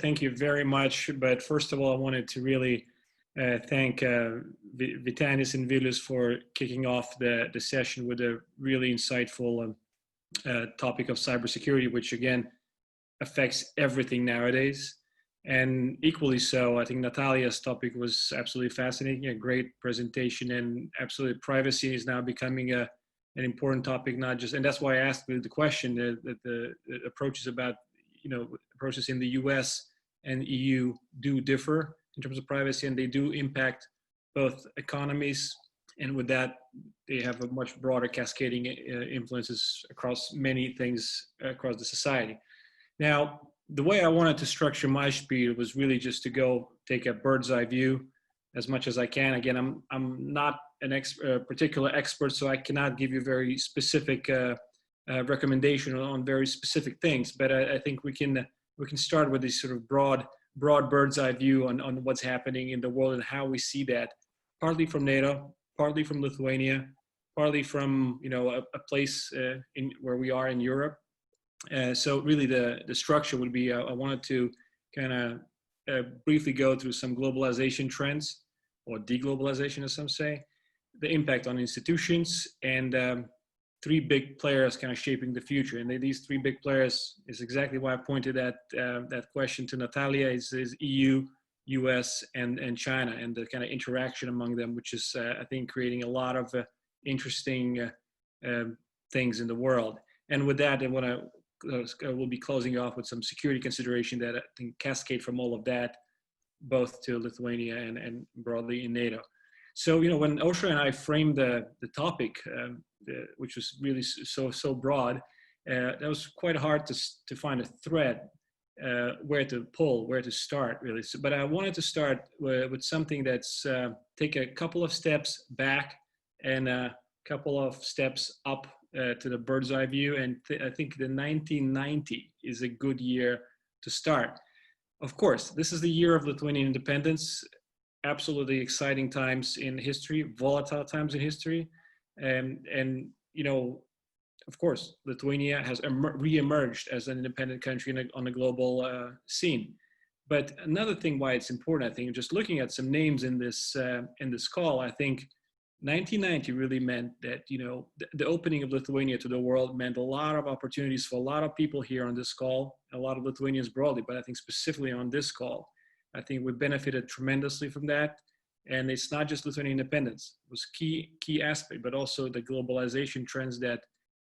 thank you very much. But first of all, I wanted to really thank Vytenis and Vilius for kicking off the session with a really insightful topic of cybersecurity, which again affects everything nowadays. And equally so, I think Natalia's topic was absolutely fascinating, a great presentation, and absolutely privacy is now becoming an important topic, not just, and that's why I asked the question that the approaches about, approaches in the US and EU do differ in terms of privacy, and they do impact both economies, and with that, they have a much broader cascading influences across many things across the society. Now, the way I wanted to structure my spiel was really just to go take a bird's eye view as much as I can. Again, I'm not a particular expert, so I cannot give you very specific recommendation on very specific things. But I think we can start with this sort of broad bird's eye view on what's happening in the world and how we see that, partly from NATO, partly from Lithuania, partly from a place where we are in Europe. So really the structure would be, I wanted to kind of briefly go through some globalization trends, or deglobalization as some say, the impact on institutions, and three big players kind of shaping the future. And these three big players is exactly why I pointed that question to Natalia, is EU, US, and China, and the kind of interaction among them, which is, I think, creating a lot of interesting things in the world. And with that, we'll be closing off with some security consideration that I think cascade from all of that, both to Lithuania and broadly in NATO. So, when Ausra and I framed the topic, which was really so broad, that was quite hard to find a thread, where to pull, where to start, really. So, but I wanted to start with something that's take a couple of steps back and a couple of steps up to the bird's eye view. And I think the 1990 is a good year to start. Of course, this is the year of Lithuanian independence. Absolutely exciting times in history, volatile times in history. And of course, Lithuania has re-emerged as an independent country on a global scene. But another thing why it's important, I think, just looking at some names in this call, I think 1990 really meant that, the opening of Lithuania to the world meant a lot of opportunities for a lot of people here on this call, a lot of Lithuanians broadly, but I think specifically on this call, I think we benefited tremendously from that. And it's not just Lithuanian independence, it was key aspect, but also the globalization trends that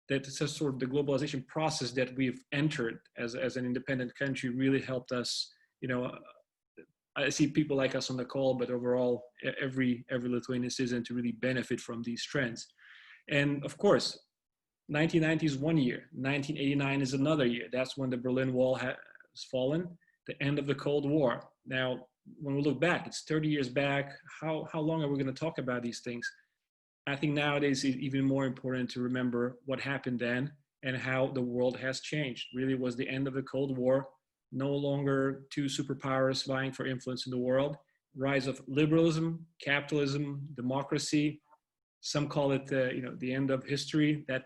it's a sort of the globalization process that we've entered as an independent country really helped us. I see people like us on the call, but overall, every Lithuanian citizen to really benefit from these trends. And of course, 1990 is one year, 1989 is another year. That's when the Berlin Wall has fallen, the end of the Cold War. Now, when we look back, it's 30 years back. How long are we going to talk about these things? I think nowadays it's even more important to remember what happened then and how the world has changed. Really was the end of the Cold War. No longer two superpowers vying for influence in the world. Rise of liberalism, capitalism, democracy. Some call it the end of history. That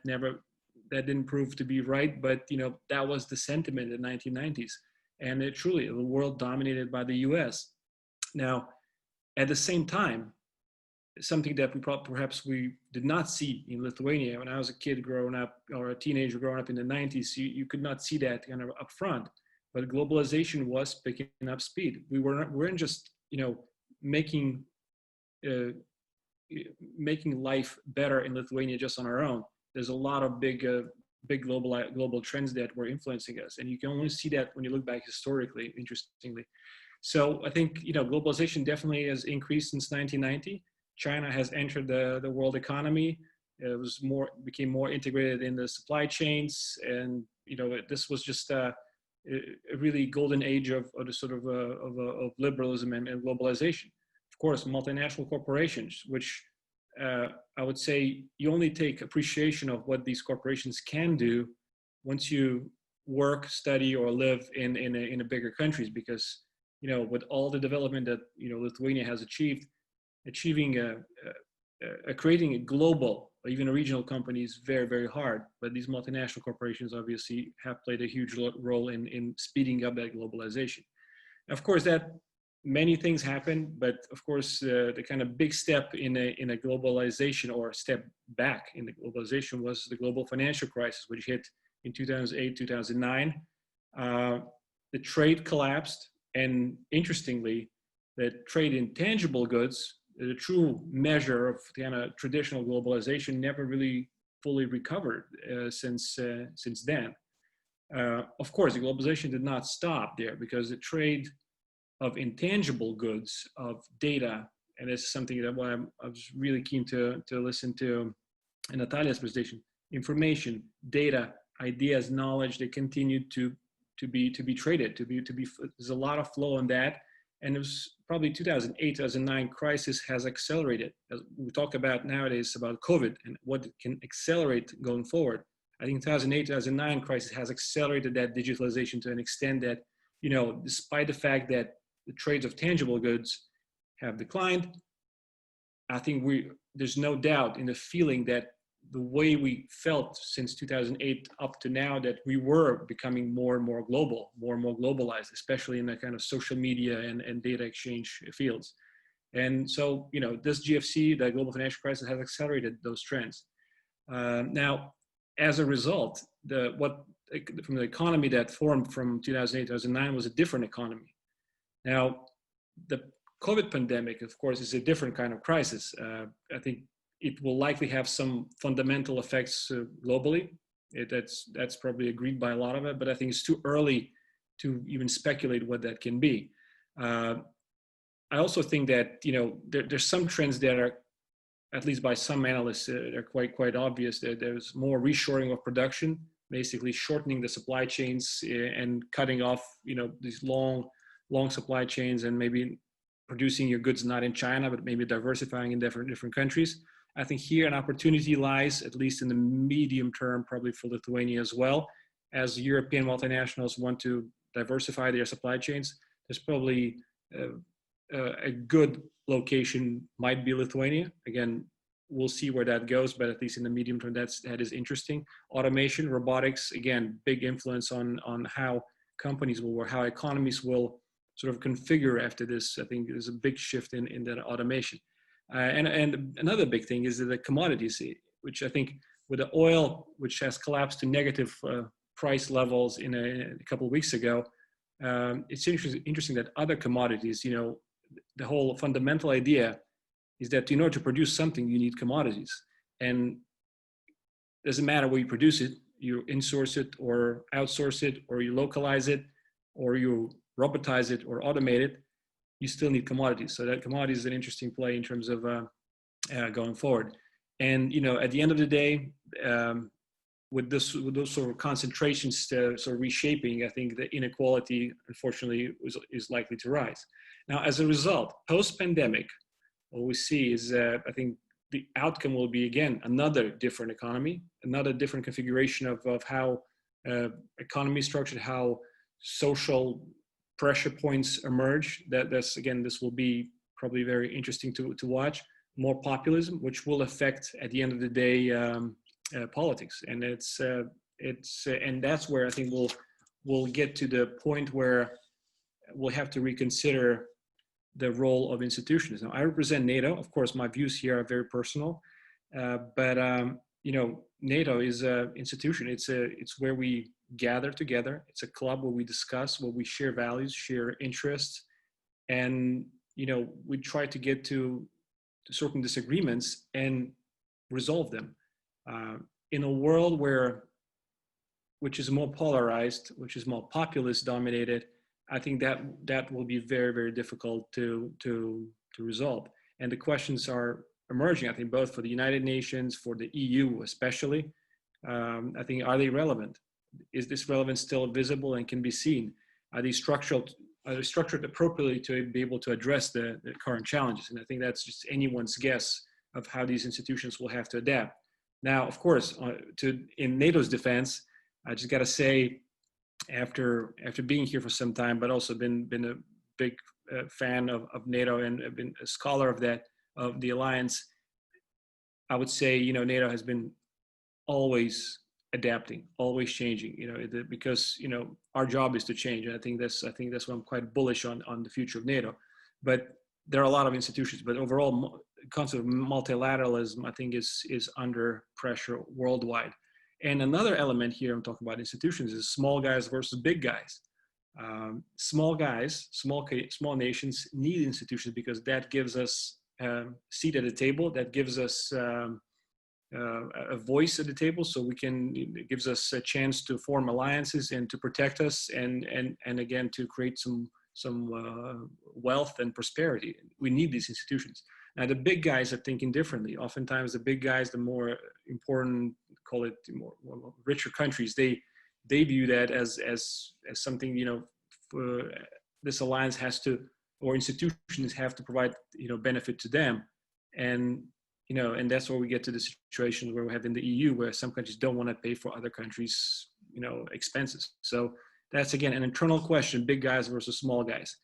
didn't prove to be right, but that was the sentiment in the 1990s. And truly, the world dominated by the US. Now, at the same time, something that perhaps we did not see in Lithuania when I was a kid growing up, or a teenager growing up in the 90s, you could not see that kind of up front. But globalization was picking up speed. We weren't just making life better in Lithuania just on our own. There's a lot of big global trends that were influencing us, and you can only see that when you look back historically. Interestingly, so I think globalization definitely has increased since 1990. China has entered the world economy. It became more integrated in the supply chains, and this was just a really golden age of liberalism and globalization. Of course, multinational corporations, which I would say you only take appreciation of what these corporations can do once you work, study, or live in a bigger countries, because with all the development that Lithuania has achieving creating a global or even a regional company is very, very hard. But these multinational corporations obviously have played a huge role in speeding up that globalization. Of course, that many things happen, but of course, the kind of big step in a globalization, or a step back in the globalization, was the global financial crisis, which hit in 2008, 2009. The trade collapsed, and interestingly, the trade in tangible goods, the true measure of kind of traditional globalization, never really fully recovered since then. Of course, the globalization did not stop there, because the trade of intangible goods, of data, and this is something that I was really keen to listen to in Natalia's presentation. Information, data, ideas, knowledge, they continued to be traded, there's a lot of flow on that. And it was probably 2008, 2009 crisis has accelerated. As we talk about nowadays about COVID and what it can accelerate going forward. I think 2008, 2009 crisis has accelerated that digitalization to an extent that, despite the fact that the trades of tangible goods have declined, I think there's no doubt in the feeling that the way we felt since 2008 up to now, that we were becoming more and more global, more and more globalized, especially in the kind of social media and data exchange fields. And so, this GFC, the global financial crisis, has accelerated those trends. Now, as a result, from the economy that formed from 2008, 2009 was a different economy. Now, the COVID pandemic, of course, is a different kind of crisis. I think it will likely have some fundamental effects globally. That's probably agreed by a lot of it, but I think it's too early to even speculate what that can be. I also think that there's some trends that are, at least by some analysts, are quite obvious. That there's more reshoring of production, basically shortening the supply chains and cutting off these long supply chains, and maybe producing your goods not in China, but maybe diversifying in different countries. I think here an opportunity lies, at least in the medium term, probably for Lithuania as well. As European multinationals want to diversify their supply chains, there's probably a good location might be Lithuania. Again, we'll see where that goes, but at least in the medium term, that is interesting. Automation, robotics, again, big influence on how companies will work, how economies will sort of configure after this. I think there's a big shift in that automation. And another big thing is the commodities, which I think with the oil, which has collapsed to negative price levels in a couple of weeks ago, it's interesting that other commodities, the whole fundamental idea is that in order to produce something, you need commodities. And it doesn't matter where you produce it, you insource it or outsource it, or you localize it, or you robotize it or automate it, you still need commodities. So that commodities is an interesting play in terms of going forward. And at the end of the day, with those sort of concentrations sort of reshaping, I think the inequality, unfortunately, is likely to rise. Now, as a result, post-pandemic, what we see is I think the outcome will be, again, another different economy, another different configuration of how economy is structured, how social pressure points emerge. This will be probably very interesting to watch. More populism, which will affect at the end of the day politics, and and that's where I think we'll get to the point where we'll have to reconsider the role of institutions. Now, I represent NATO. Of course, my views here are very personal, but NATO is an institution. It's where we gather together. It's a club where we discuss, where we share values, share interests, and we try to get to certain disagreements and resolve them. In a world which is more polarized, which is more populist dominated, I think that will be very, very difficult to resolve. And the questions are emerging, I think, both for the United Nations, for the EU especially. I think, are they relevant? Is this relevance still visible and can be seen? Are they structured appropriately to be able to address the current challenges? And I think that's just anyone's guess of how these institutions will have to adapt. Now, of course, in NATO's defense, I just got to say, after being here for some time, but also been a big fan of NATO and have been a scholar of the alliance, I would say NATO has been always adapting, always changing. Because our job is to change. And I think that's why I'm quite bullish on the future of NATO. But there are a lot of institutions. But overall, the concept of multilateralism, I think, is under pressure worldwide. And another element here, I'm talking about institutions, is small guys versus big guys. Small guys, small nations need institutions because that gives us a seat at the table. That gives us a voice at the table, so it gives us a chance to form alliances and to protect us, and again to create some wealth and prosperity. We need these institutions. Now the big guys are thinking differently. Oftentimes the big guys, the more important, call it more richer countries, they view that as something, for this alliance has to, or institutions have to provide benefit to them. And that's where we get to the situation where we have in the EU, where some countries don't want to pay for other countries' expenses. So that's again an internal question: big guys versus small guys.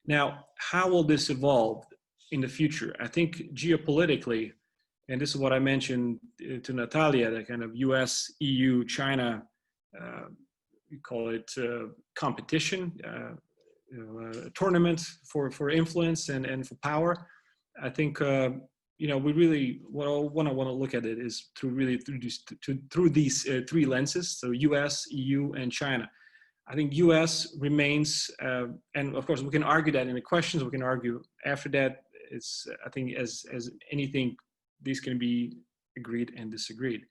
Now, how will this evolve in the future? I think geopolitically, and this is what I mentioned to Natalia, the kind of US, EU, China, we call it competition, a tournament for influence and for power. I think we really what I want to look at it is through these three lenses. So US, EU, and China. I think US remains, and of course we can argue that in the questions. We can argue after that. I think as anything, these can be agreed and disagreed.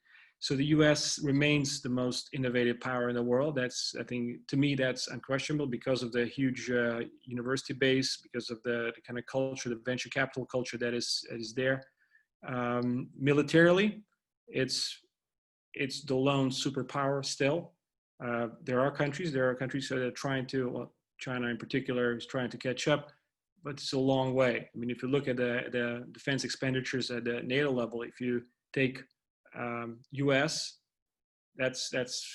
So the US remains the most innovative power in the world. I think, to me, that's unquestionable because of the huge university base, because of the kind of culture, the venture capital culture that is there. Militarily, it's the lone superpower still. There are countries that are trying to, well, China in particular is trying to catch up, but it's a long way. I mean, if you look at the defense expenditures at the NATO level, if you take US, that's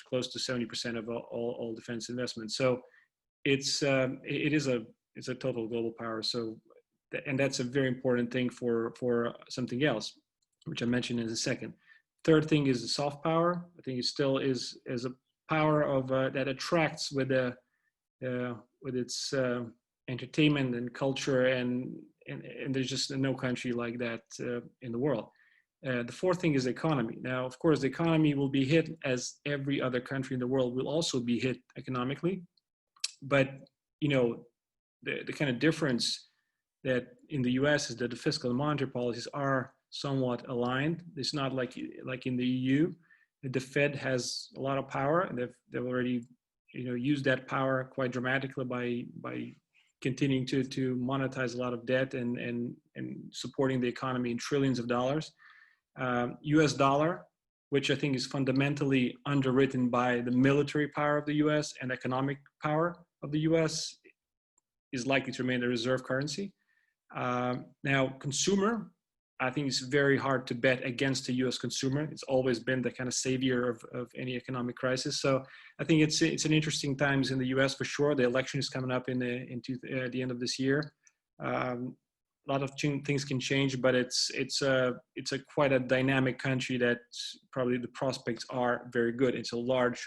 close to 70% of all defense investment. So it's a total global power. So, and that's a very important thing for something else, which I mentioned in a second. Third thing is the soft power. I think it still is a power of that attracts with its entertainment and culture, and there's just no country like that in the world. The fourth thing is economy. Now, of course, the economy will be hit as every other country in the world will also be hit economically. But, the kind of difference that in the US is that the fiscal and monetary policies are somewhat aligned. It's not like in the EU. The Fed has a lot of power, and they've already, used that power quite dramatically by continuing to monetize a lot of debt and supporting the economy in trillions of dollars. US dollar, which I think is fundamentally underwritten by the military power of the US and economic power of the US, is likely to remain a reserve currency. Now, consumer, I think it's very hard to bet against the US consumer. It's always been the kind of savior of any economic crisis. So I think it's an interesting times in the US for sure. The election is coming up at the end of this year. A lot of things can change, but it's quite a dynamic country that probably the prospects are very good. It's a large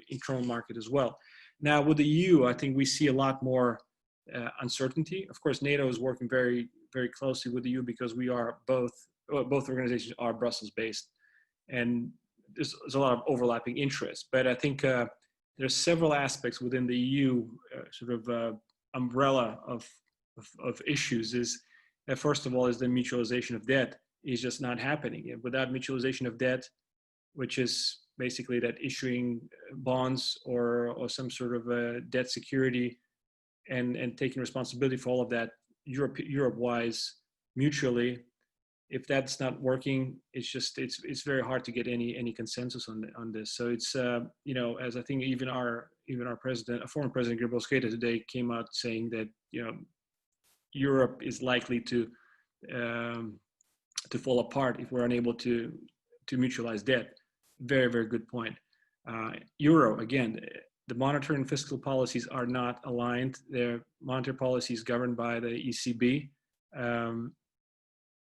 internal market as well. Now with the EU, I think we see a lot more uncertainty. Of course, NATO is working very, very closely with the EU because we are both organizations are Brussels based, and there's a lot of overlapping interests. But I think there's several aspects within the EU umbrella of issues. Is first of all is the mutualization of debt is just not happening. And without mutualization of debt, which is basically that issuing bonds or some sort of debt security and taking responsibility for all of that Europe-wise mutually, if that's not working, it's very hard to get any consensus on this. So it's as I think even our president, former President Grybauskaitė today came out saying that Europe is likely to fall apart if we're unable to mutualize debt. Very, very good point. Euro, again, the monetary and fiscal policies are not aligned. Their monetary policy is governed by the ECB.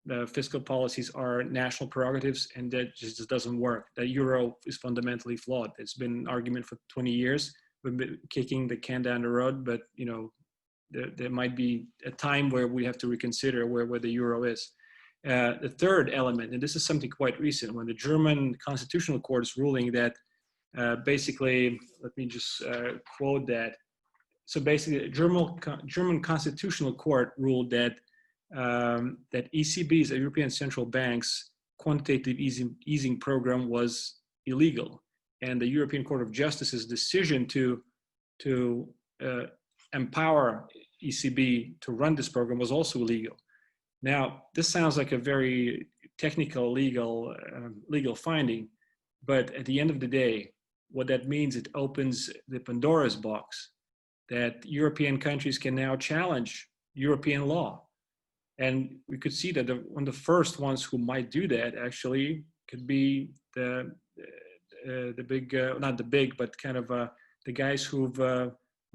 the fiscal policies are national prerogatives, and that just doesn't work. The euro is fundamentally flawed. It's been an argument for 20 years. We've been kicking the can down the road, but there might be a time where we have to reconsider where the euro is. The third element, and this is something quite recent, when the German Constitutional Court is ruling that basically, let me just quote that. So basically, the German Constitutional Court ruled that that ECB's, European Central Bank's, quantitative easing program was illegal, and the European Court of Justice's decision to empower ECB to run this program was also illegal. Now, this sounds like a very technical legal finding, but at the end of the day, what that means, it opens the Pandora's box that European countries can now challenge European law. And we could see that one of the first ones who might do that actually could be the big, not the big, but kind of the guys who've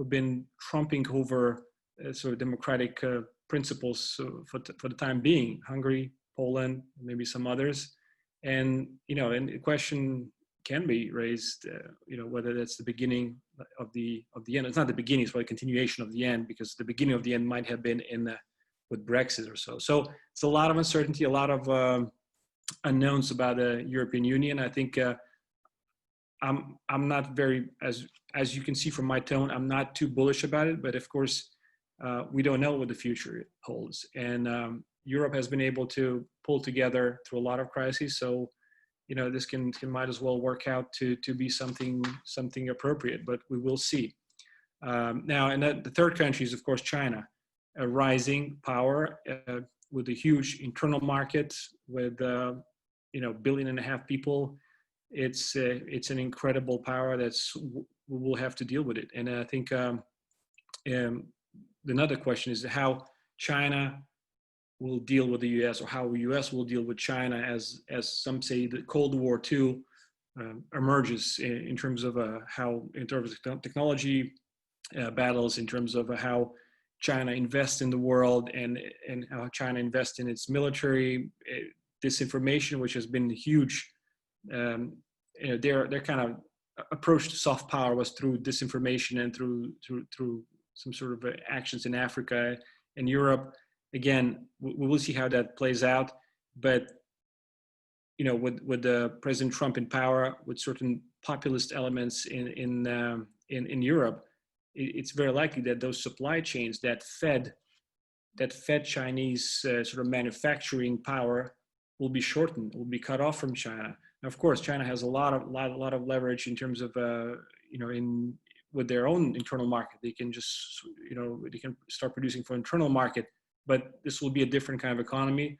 been trumping over sort of democratic principles for the time being: Hungary, Poland, maybe some others. And and the question can be raised, whether that's the beginning of the end. It's not the beginning; it's a continuation of the end, because the beginning of the end might have been with Brexit or so. So it's a lot of uncertainty, a lot of unknowns about the European Union. I think I'm not very, as you can see from my tone, I'm not too bullish about it. But of course, we don't know what the future holds, and Europe has been able to pull together through a lot of crises. So this can might as well work out to be something appropriate. But we will see. Now, and the third country is of course China. A rising power with a huge internal market with $1.5 billion people. It's an incredible power we will have to deal with it. And I think another question is how China will deal with the U.S. or how the U.S. will deal with China as some say the Cold War II emerges in terms of in terms of technology battles, in terms of how China invests in the world and how China invests in its military. Disinformation, which has been huge. Their kind of approach to soft power was through disinformation and through some sort of actions in Africa and Europe. Again, we will see how that plays out. But with the President Trump in power, with certain populist elements in Europe, it's very likely that those supply chains that fed Chinese sort of manufacturing power will be shortened, will be cut off from China. Now, of course, China has a lot of leverage in terms of with their own internal market. They can just they can start producing for internal market, but this will be a different kind of economy,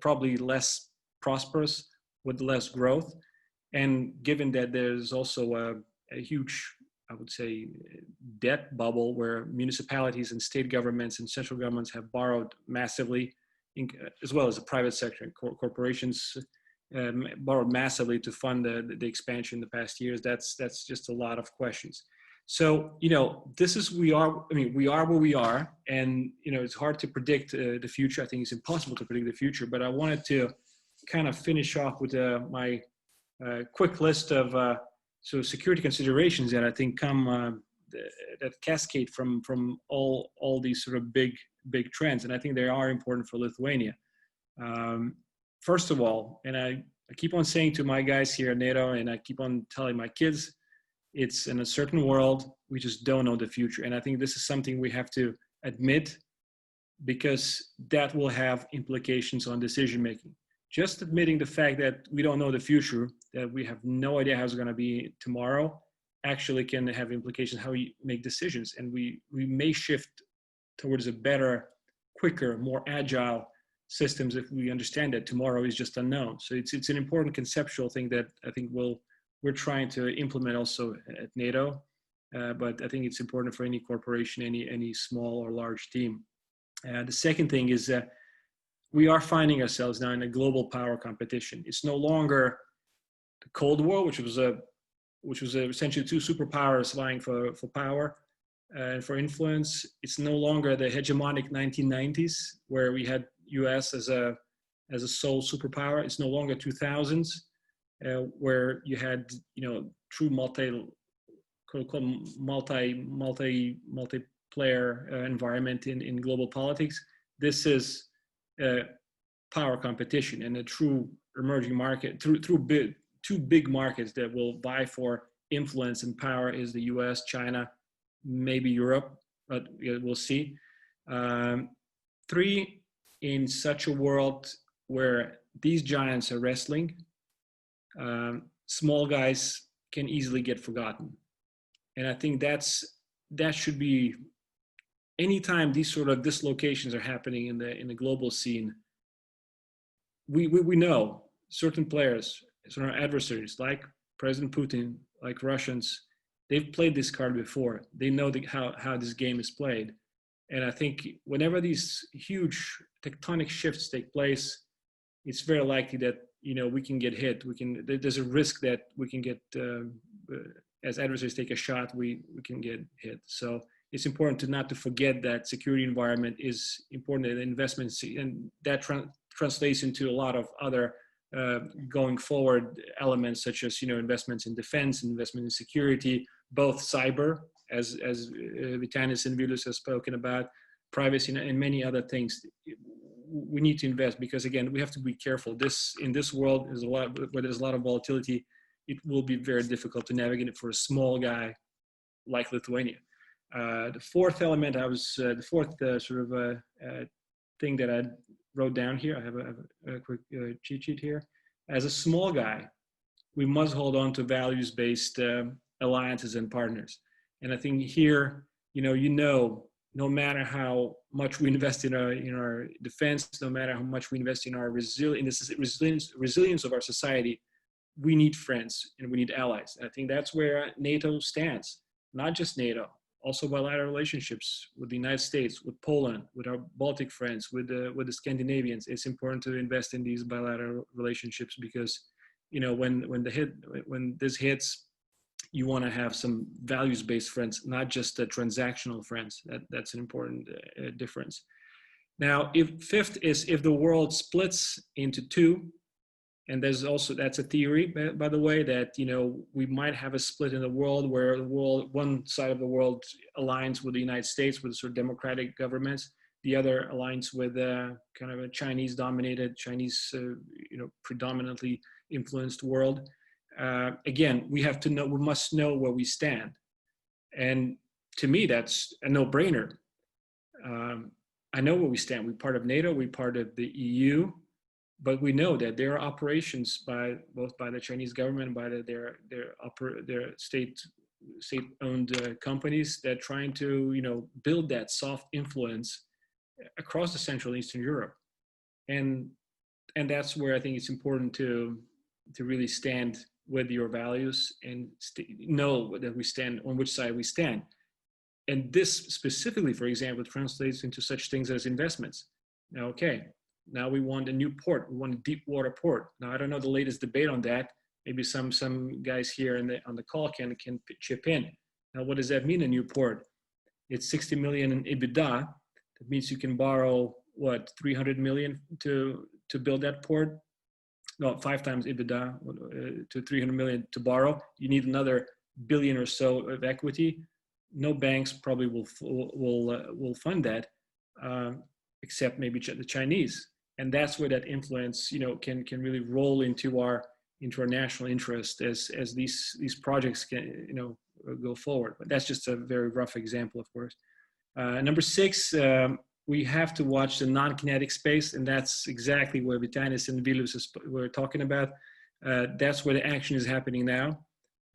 probably less prosperous with less growth. And given that there's also a huge, I would say, debt bubble where municipalities and state governments and central governments have borrowed massively, as well as the private sector and corporations borrowed massively to fund the expansion in the past years. That's just a lot of questions. So this is we are where we are, and it's hard to predict the future. I think it's impossible to predict the future. But I wanted to kind of finish off with my quick list of security considerations that I think come that cascade from all these sort of big trends, and I think they are important for Lithuania. First of all, and I keep on saying to my guys here at NATO, and I keep on telling my kids, it's in a certain world, we just don't know the future. And I think this is something we have to admit, because that will have implications on decision making. Just admitting the fact that we don't know the future, that we have no idea how it's going to be tomorrow, actually can have implications how we make decisions. And we may shift towards a better, quicker, more agile systems if we understand that tomorrow is just unknown. So it's an important conceptual thing that I think we're trying to implement also at NATO. But I think it's important for any corporation, any small or large team. The second thing is that we are finding ourselves now in a global power competition. It's no longer the Cold War, which was essentially two superpowers vying for power and for influence. It's no longer the hegemonic 1990s, where we had U.S. as a as a sole superpower. It's no longer 2000s, where you had, true multiplayer environment in global politics. This is power competition and a true emerging market through two big markets that will vie for influence and power is the US, China, maybe Europe, but we'll see. Three, in such a world where these giants are wrestling, small guys can easily get forgotten. And I think that should be, anytime these sort of dislocations are happening in the global scene, we know certain players, certain adversaries like President Putin, like Russians, they've played this card before. They know how this game is played. And I think whenever these huge tectonic shifts take place, it's very likely that we can get hit. There's a risk that we can get, as adversaries take a shot, we can get hit. So it's important not to forget that security environment is important in investments, and that translates into a lot of other going forward elements, such as investments in defense, investment in security, both cyber, as Vytenis and Vilius have spoken about, privacy, and many other things. We need to invest because, again, we have to be careful. In this world, where there's a lot of volatility, it will be very difficult to navigate it for a small guy like Lithuania. The fourth element, the fourth thing that I wrote down here, I have a quick cheat sheet here. As a small guy, we must hold on to values-based alliances and partners. And I think here, no matter how much we invest in our defense, no matter how much we invest in our resilience of our society, we need friends and we need allies. And I think that's where NATO stands. Not just NATO, also bilateral relationships with the United States, with Poland, with our Baltic friends, with the Scandinavians. It's important to invest in these bilateral relationships because, when this hits, you want to have some values-based friends, not just transactional friends. That's an important difference. Now, fifth is if the world splits into two, and that's a theory, by the way, that we might have a split in the world where one side of the world aligns with the United States with sort of democratic governments, the other aligns with kind of a Chinese-dominated, predominantly influenced world. Again, we must know where we stand. And to me, that's a no-brainer. I know where we stand. We're part of NATO, we're part of the EU, but we know that there are operations both by the Chinese government, by their state-owned companies that are trying to, build that soft influence across the Central and Eastern Europe. And that's where I think it's important to really stand with your values and know that we stand on which side we stand. And this specifically, for example, translates into such things as investments. Now we want a new port. We want a deep water port. Now, I don't know the latest debate on that. Maybe some guys here on the call can chip in. Now, what does that mean, a new port? It's 60 million in EBITDA. That means you can borrow, 300 million to build that port? No, 5 times EBITDA to 300 million to borrow. You need another billion or so of equity. No banks probably will fund that, except maybe the Chinese. And that's where that influence, can really roll into our national interest as these projects can, go forward. But that's just a very rough example, of course. Number 6. We have to watch the non-kinetic space, and that's exactly where Vytenis and Vilius were talking about. That's where the action is happening now.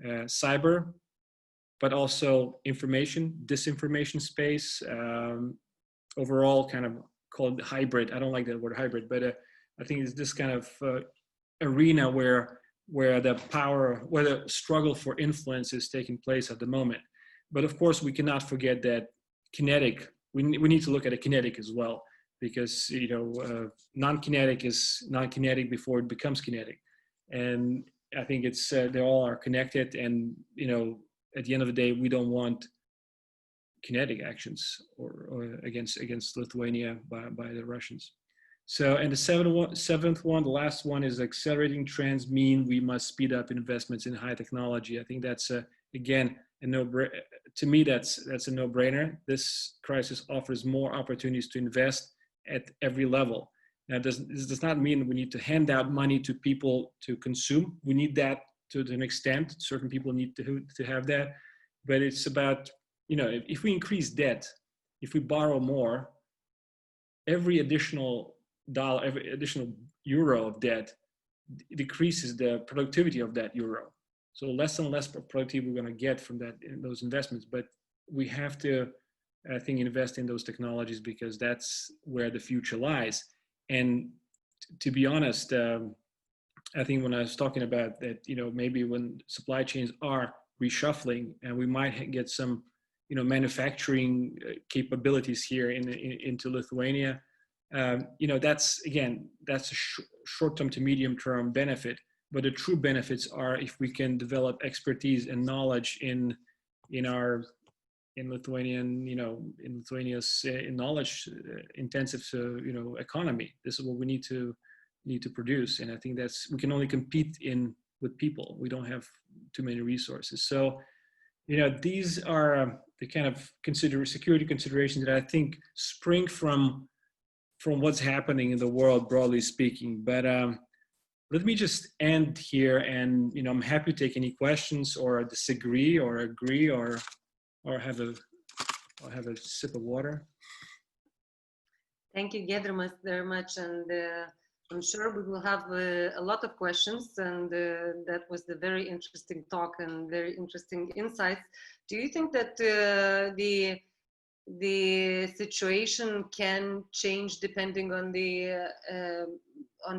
Cyber, but also disinformation space, overall kind of called hybrid. I don't like that word hybrid, but I think it's this kind of arena where the struggle for influence is taking place at the moment. But of course, we cannot forget that kinetic. We need to look at a kinetic as well, because non-kinetic is non-kinetic before it becomes kinetic, and I think it's they all are connected. And at the end of the day, we don't want kinetic actions or against Lithuania by the Russians. So, and the seventh one, the last one, is accelerating trends mean we must speed up investments in high technology. I think that's again a to me that's a no-brainer. This crisis offers more opportunities to invest at every level. Now, this does not mean we need to hand out money to people to consume. We need that to an extent. Certain people need to have that, but it's about, you know, if we increase debt, if we borrow more, every additional dollar, every additional euro of debt decreases the productivity of that euro. So less and less productivity we're going to get from that, in those investments. But we have to, I think, invest in those technologies because that's where the future lies. And to be honest, I think when I was talking about that, you know, maybe when supply chains are reshuffling and we might get some, you know, manufacturing capabilities here into Lithuania, you know, that's a short-term to medium-term benefit. But the true benefits are if we can develop expertise and knowledge in Lithuanian, you know, in Lithuania's knowledge intensive, you know, economy. This is what we need to produce, and I think we can only compete with people. We don't have too many resources. So, you know, these are the kind of security considerations that I think spring from what's happening in the world, broadly speaking. But let me just end here, and, you know, I'm happy to take any questions or disagree or agree or have a sip of water. Thank you, Giedrimas, very much, and I'm sure we will have a lot of questions, and that was a very interesting talk and very interesting insights. Do you think that the situation can change depending on the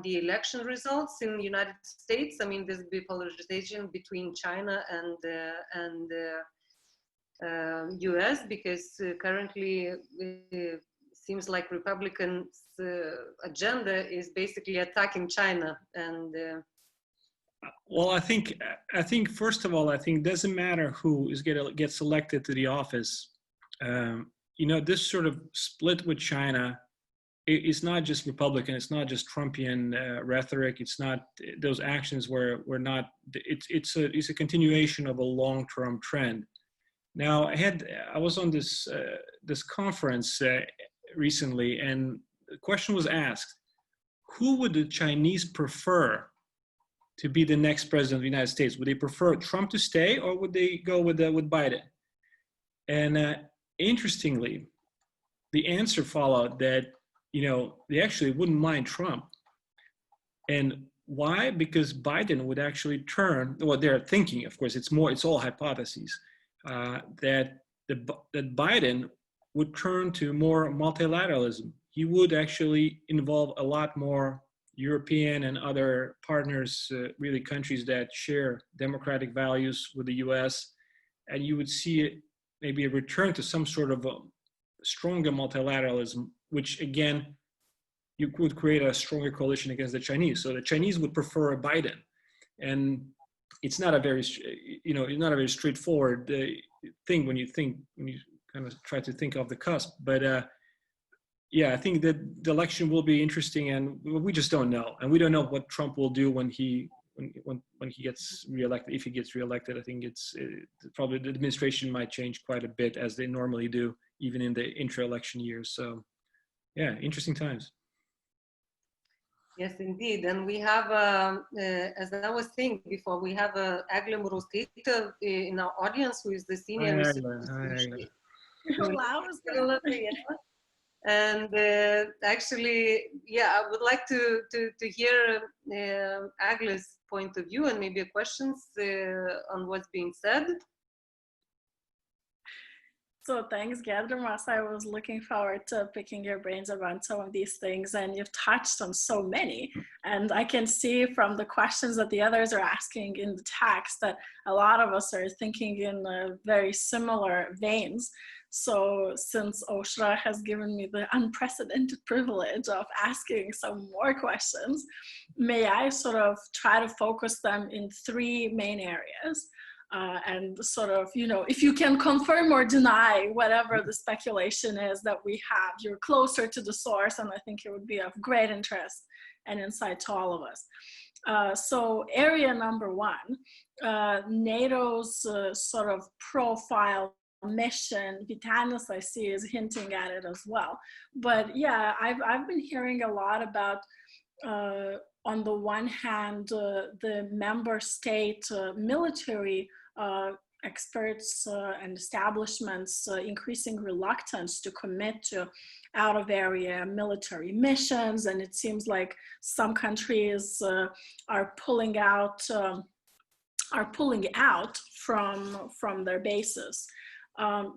election results in the United States? I mean, there's bipolarization between China and US, because currently it seems like Republicans' agenda is basically attacking China. And well, I think first of all, I think it doesn't matter who gets elected to the office. You know, this sort of split with China, it's not just Republican, it's not just Trumpian rhetoric, it's not those actions where we're not. It's a continuation of a long-term trend. Now, I was on this conference recently, and the question was asked: who would the Chinese prefer to be the next president of the United States? Would they prefer Trump to stay, or would they go with Biden? And interestingly, the answer followed that, you know, they actually wouldn't mind Trump. And why? Because Biden would actually turn. Well, they're thinking, of course, it's all hypotheses. That Biden would turn to more multilateralism. He would actually involve a lot more European and other partners, really countries that share democratic values with the US, and you would see maybe a return to some sort of a stronger multilateralism, which again, you could create a stronger coalition against the Chinese. So the Chinese would prefer Biden, and it's not a very, you know, it's not a very straightforward thing when you kind of try to think of the cusp. But yeah, I think that the election will be interesting, and we just don't know, and we don't know what Trump will do when he gets reelected. If he gets reelected, I think it's probably the administration might change quite a bit, as they normally do, even in the intra-election years. So, yeah, interesting times. yes, indeed. And we have, as I was saying before, we have Eglė Murauskaitė in our audience, who is the senior researcher. And actually, yeah, I would like to hear Eglė's point of view and maybe questions on what's being said. So thanks, Giedrimas. I was looking forward to picking your brains about some of these things, and you've touched on so many. And I can see from the questions that the others are asking in the text that a lot of us are thinking in very similar veins. So since Aušra has given me the unprecedented privilege of asking some more questions, may I sort of try to focus them in three main areas. and sort of, if you can confirm or deny whatever the speculation is that we have, you're closer to the source, and I think it would be of great interest and insight to all of us. So area number one, NATO's sort of profile, mission, Vytenis I see is hinting at it as well. But yeah, I've been hearing a lot about, on the one hand, the member state military experts and establishments increasing reluctance to commit to out-of-area military missions, and it seems like some countries are pulling out from their bases.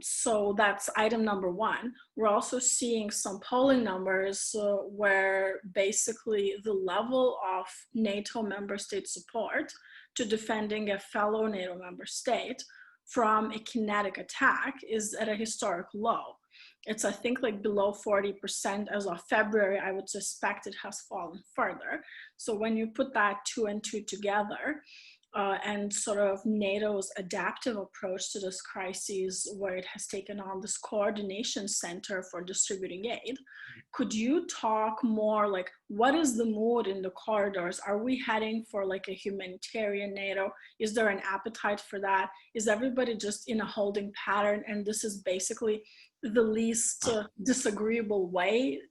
So that's item number one. We're also seeing some polling numbers where basically the level of NATO member state support to defending a fellow NATO member state from a kinetic attack is at a historic low. It's, I think, like below 40% as of February. I would suspect it has fallen further. So when you put that 2 and 2 together, and sort of NATO's adaptive approach to this crisis, where it has taken on this coordination center for distributing aid. Could you talk more, like, what is the mood in the corridors? Are we heading for like a humanitarian NATO? Is there an appetite for that? Is everybody just in a holding pattern, and this is basically the least disagreeable way?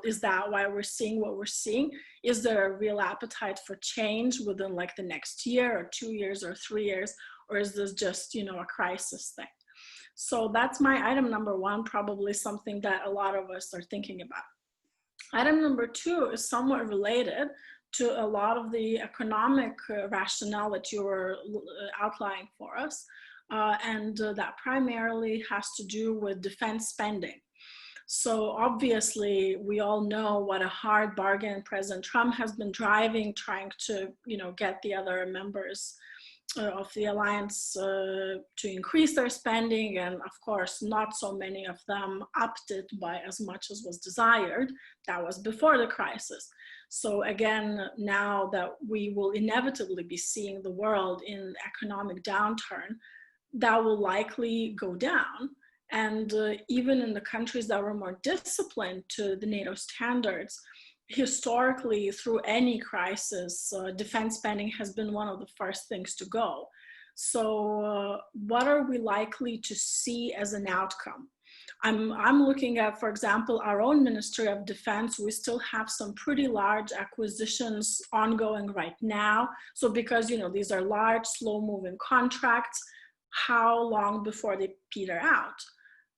Is that why we're seeing what we're seeing? Is there a real appetite for change within like the next year or 2 years or 3 years? Or is this just, a crisis thing? So that's my item number one, probably something that a lot of us are thinking about. Item number two is somewhat related to a lot of the economic rationale that you were outlining for us. And that primarily has to do with defense spending. So obviously, we all know what a hard bargain President Trump has been driving, trying to, get the other members of the alliance to increase their spending. And of course, not so many of them upped it by as much as was desired. That was before the crisis. So again, now that we will inevitably be seeing the world in economic downturn, that will likely go down. And even in the countries that were more disciplined to the NATO standards, historically, through any crisis, defense spending has been one of the first things to go. So what are we likely to see as an outcome? I'm looking at, for example, our own Ministry of Defense. We still have some pretty large acquisitions ongoing right now. So because, these are large, slow-moving contracts, how long before they peter out?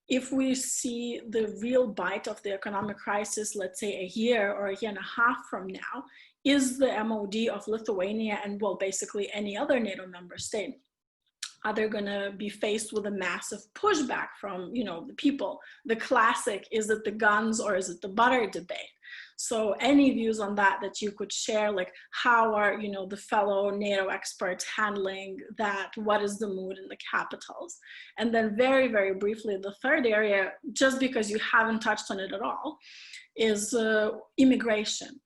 If we see the real bite of the economic crisis, let's say a year or a year and a half from now, is the MOD of Lithuania and, well, basically any other NATO member state, are they going to be faced with a massive pushback from, the people? The classic, is it the guns or is it the butter debate? So any views on that you could share, like how are, the fellow NATO experts handling that? What is the mood in the capitals? And then very, very briefly, the third area, just because you haven't touched on it at all, is immigration.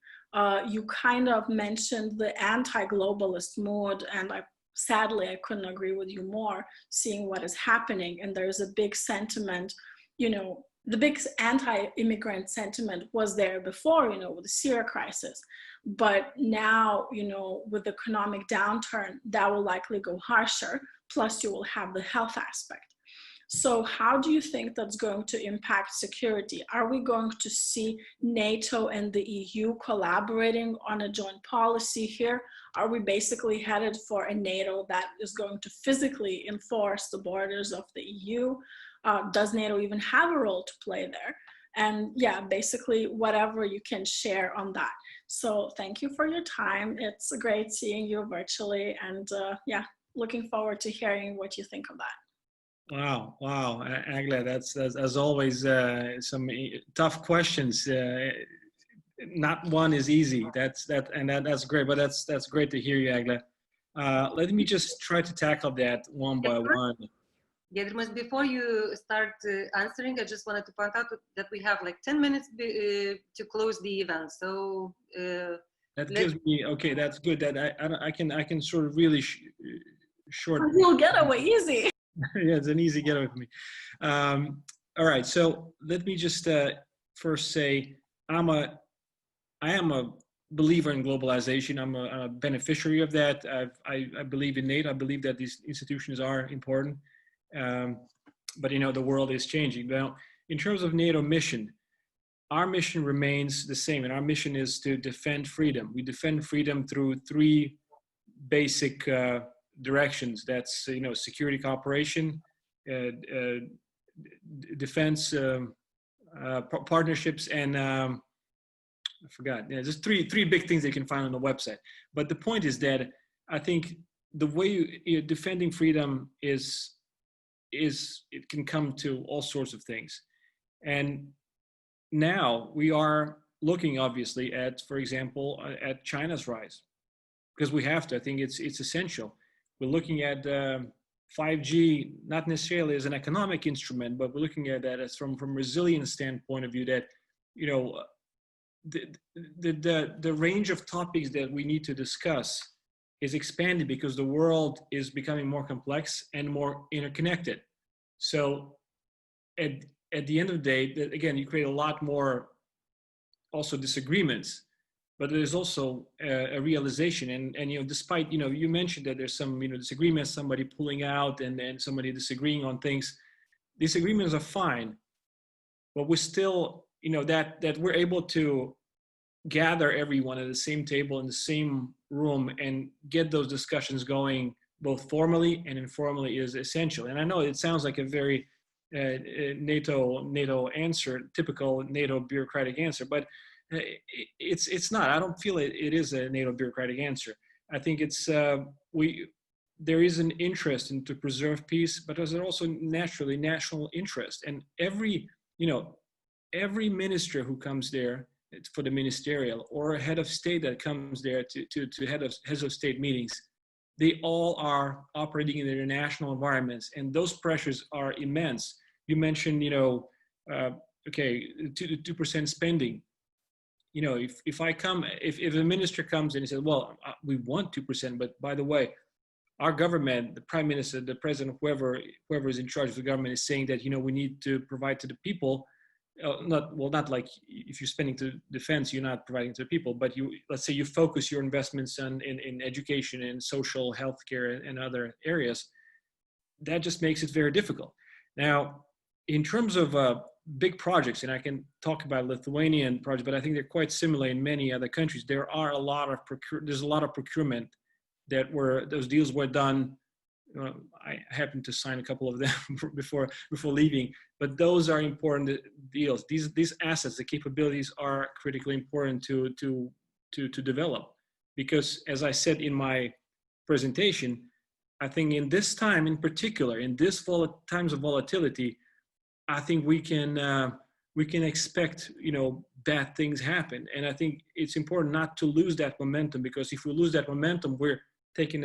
You kind of mentioned the anti-globalist mood, and sadly, I couldn't agree with you more, seeing what is happening. And there's a big sentiment, the big anti-immigrant sentiment was there before, with the Syria crisis. But now, with the economic downturn, that will likely go harsher. Plus, you will have the health aspect. So how do you think that's going to impact security? Are we going to see NATO and the EU collaborating on a joint policy here? Are we basically headed for a NATO that is going to physically enforce the borders of the EU? Does NATO even have a role to play there? And yeah, basically whatever you can share on that. So thank you for your time. It's great seeing you virtually, and yeah, looking forward to hearing what you think of that. Wow, Agla, that's as always some tough questions. Not one is easy. That's great, but that's great to hear you, Agla. Let me just try to tackle that one by one. Giedrimas, before you start answering, I just wanted to point out that we have like 10 minutes to close the event. So that gives me, okay, that's good. That I can sort of really short. You'll get away easy. Yeah, it's an easy getaway for me. All right, so let me just first say I am a believer in globalization. I'm a beneficiary of that. I believe in NATO. I believe that these institutions are important. But the world is changing. Now, in terms of NATO mission, our mission remains the same, and our mission is to defend freedom. We defend freedom through three basic directions. That's security cooperation, defense partnerships, and I forgot. Yeah, there's three big things that you can find on the website. But the point is that I think the way defending freedom is it can come to all sorts of things, and now we are looking obviously at, for example, at China's rise, because we have to. I think it's essential. We're looking at 5G not necessarily as an economic instrument, but we're looking at that as from resilience standpoint of view, that the range of topics that we need to discuss is expanding because the world is becoming more complex and more interconnected. So at the end of the day, again, you create a lot more also disagreements, but there's also a realization. And despite, you mentioned that there's some, disagreements, somebody pulling out and somebody disagreeing on things. Disagreements are fine, but we're still, that we're able to gather everyone at the same table in the same room and get those discussions going both formally and informally is essential. And I know it sounds like a very NATO answer, typical NATO bureaucratic answer, but it's not. I don't feel it is a NATO bureaucratic answer. I think it's there is an interest to preserve peace, but there's also naturally national interest. And every minister who comes there for the ministerial, or a head of state that comes there to heads of state meetings, they all are operating in their national environments, and those pressures are immense. You mentioned, okay, 2% spending. If a minister comes in and says, well, we want 2%, but by the way, our government, the prime minister, the president, whoever is in charge of the government is saying that, we need to provide to the people. Not like if you're spending to defense, you're not providing to the people, but let's say you focus your investments in education and social healthcare and other areas, that just makes it very difficult. Now, in terms of big projects, and I can talk about Lithuanian projects, but I think they're quite similar in many other countries. There's a lot of procurement those deals were done. I happened to sign a couple of them before leaving, but those are important deals. These assets, the capabilities are critically important to develop, because as I said in my presentation, I think in this time in particular, in this times of volatility, I think we can expect bad things happen, and I think it's important not to lose that momentum, because if we lose that momentum, we're taking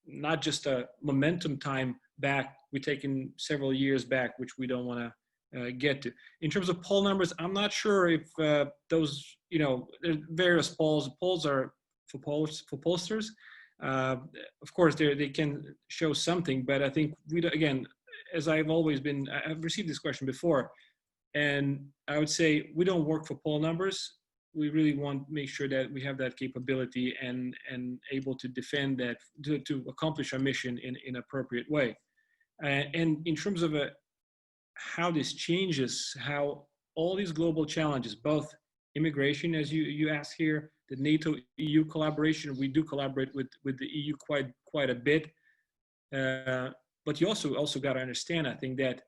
not just a momentum time back, we're taking several years back, which we don't want to get to. In terms of poll numbers, I'm not sure if those, there's various polls. Polls are for pollsters. Of course, they can show something, but I think again, as I've received this question before, and I would say we don't work for poll numbers. We really want to make sure that we have that capability and able to defend that, to accomplish our mission in an appropriate way. And in terms of how this changes, how all these global challenges, both immigration, as you asked here, the NATO-EU collaboration, we do collaborate with the EU quite a bit. But you also got to understand, I think, that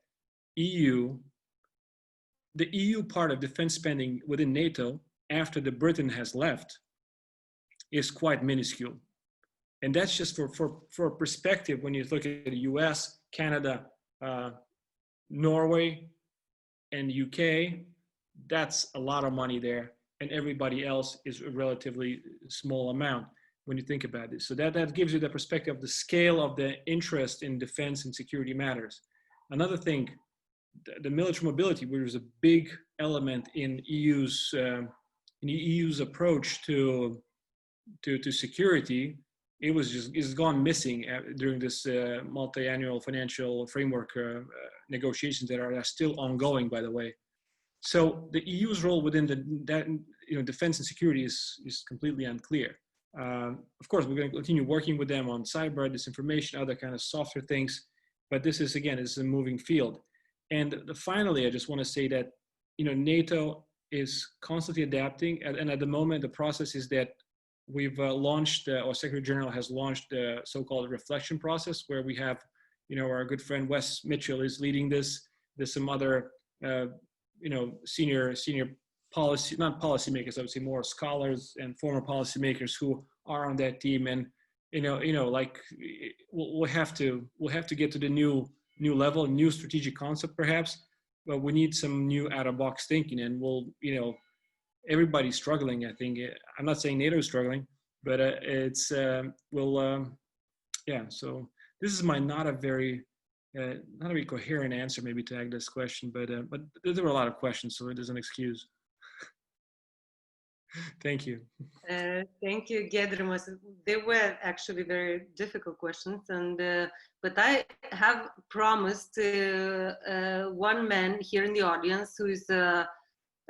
the EU part of defense spending within NATO, after the Britain has left, is quite minuscule. And that's just for perspective. When you look at the US, Canada, Norway, and UK, that's a lot of money there. And everybody else is a relatively small amount when you think about this. So that gives you the perspective of the scale of the interest in defense and security matters. Another thing, the military mobility, which is a big element in EU's approach to security, it's gone missing during this multi-annual financial framework negotiations that are still ongoing, by the way. So the EU's role within defense and security is completely unclear. Of course, we're going to continue working with them on cyber, disinformation, other kind of softer things, but this is, again, is a moving field. And finally, I just want to say that, NATO is constantly adapting, and at the moment, the process is that we've launched, or Secretary General has launched the so-called reflection process, where we have, our good friend Wes Mitchell is leading this. There's some other, senior policy, not policymakers, I would say more scholars and former policymakers who are on that team. And, like we'll have to get to the new level, new strategic concept perhaps, but we need some new out-of-box thinking. And everybody's struggling, I think. I'm not saying NATO is struggling, but so this is not a very coherent answer maybe to Agda's question, but there were a lot of questions, so it is an excuse. Thank you. Thank you, Giedrimas. They were actually very difficult questions, but I have promised one man here in the audience who is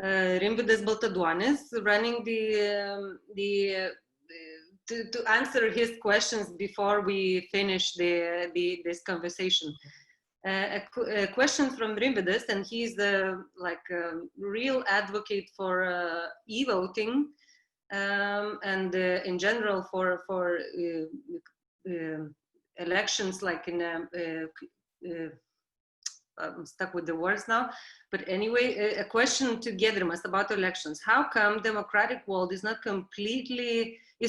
Rimvydas Baltaduonis, running to answer his questions before we finish this conversation. A question from Rimvydas, and he's a real advocate for e-voting and in general for elections, like I'm stuck with the words now, but anyway, a question to Giedrimas about elections. How come democratic world is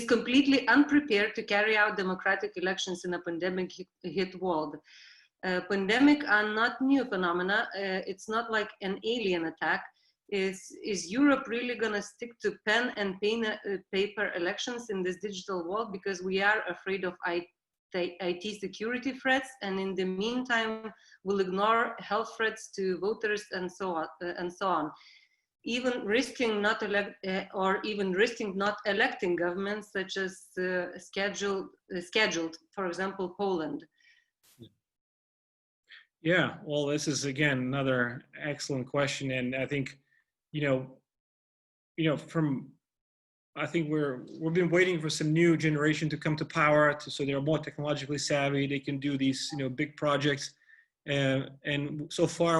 completely unprepared to carry out democratic elections in a pandemic hit world? Pandemic are not new phenomena. It's not like an alien attack. Is Europe really going to stick to pen and paper elections in this digital world because we are afraid of IT security threats, and in the meantime will ignore health threats to voters and so on, even risking not electing governments such as scheduled, for example, Poland? Yeah, well, this is again another excellent question, and I think, I think we've been waiting for some new generation to come to power, so they're more technologically savvy. They can do these, big projects, and so far I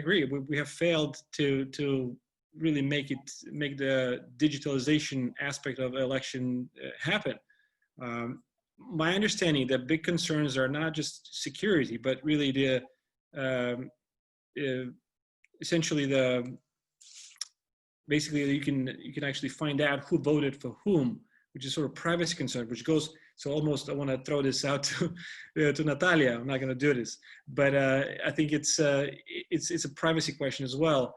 agree, we have failed to really make the digitalization aspect of election happen. My understanding that big concerns are not just security, but really essentially basically you can actually find out who voted for whom, which is sort of privacy concern, which goes, so almost I want to throw this out to Natalia. I'm not going to do this, but I think it's a privacy question as well.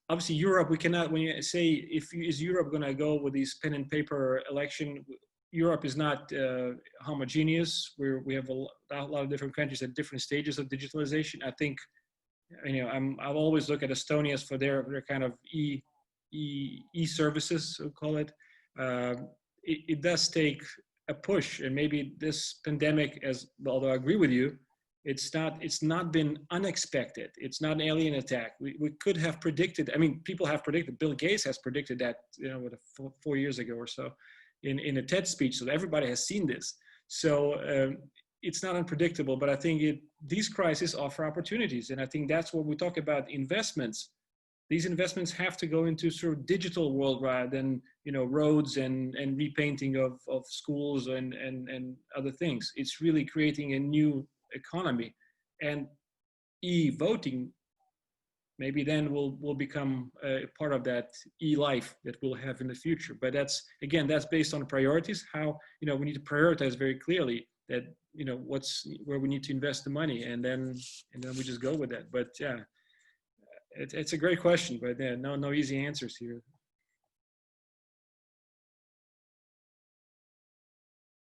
Obviously, Europe, we cannot, when you say, is Europe going to go with these pen and paper election? Europe is not homogeneous. We have a lot of different countries at different stages of digitalization. I think, I've always looked at Estonia as for their kind of e-services, we'll call it. It does take a push, and maybe this pandemic, although I agree with you, it's not been unexpected. It's not an alien attack. We could have predicted. People have predicted. Bill Gates has predicted that, 4 years ago or so, in a TED speech. So everybody has seen this. So it's not unpredictable. But I think these crises offer opportunities, and I think that's what we talk about investments. These investments have to go into sort of digital world rather than roads and repainting of schools and other things. It's really creating a new economy, and e-voting maybe then will become a part of that e-life that we'll have in the future. But that's based on priorities. How we need to prioritize very clearly that where we need to invest the money, and then we just go with that. But yeah, it's a great question, but no easy answers here.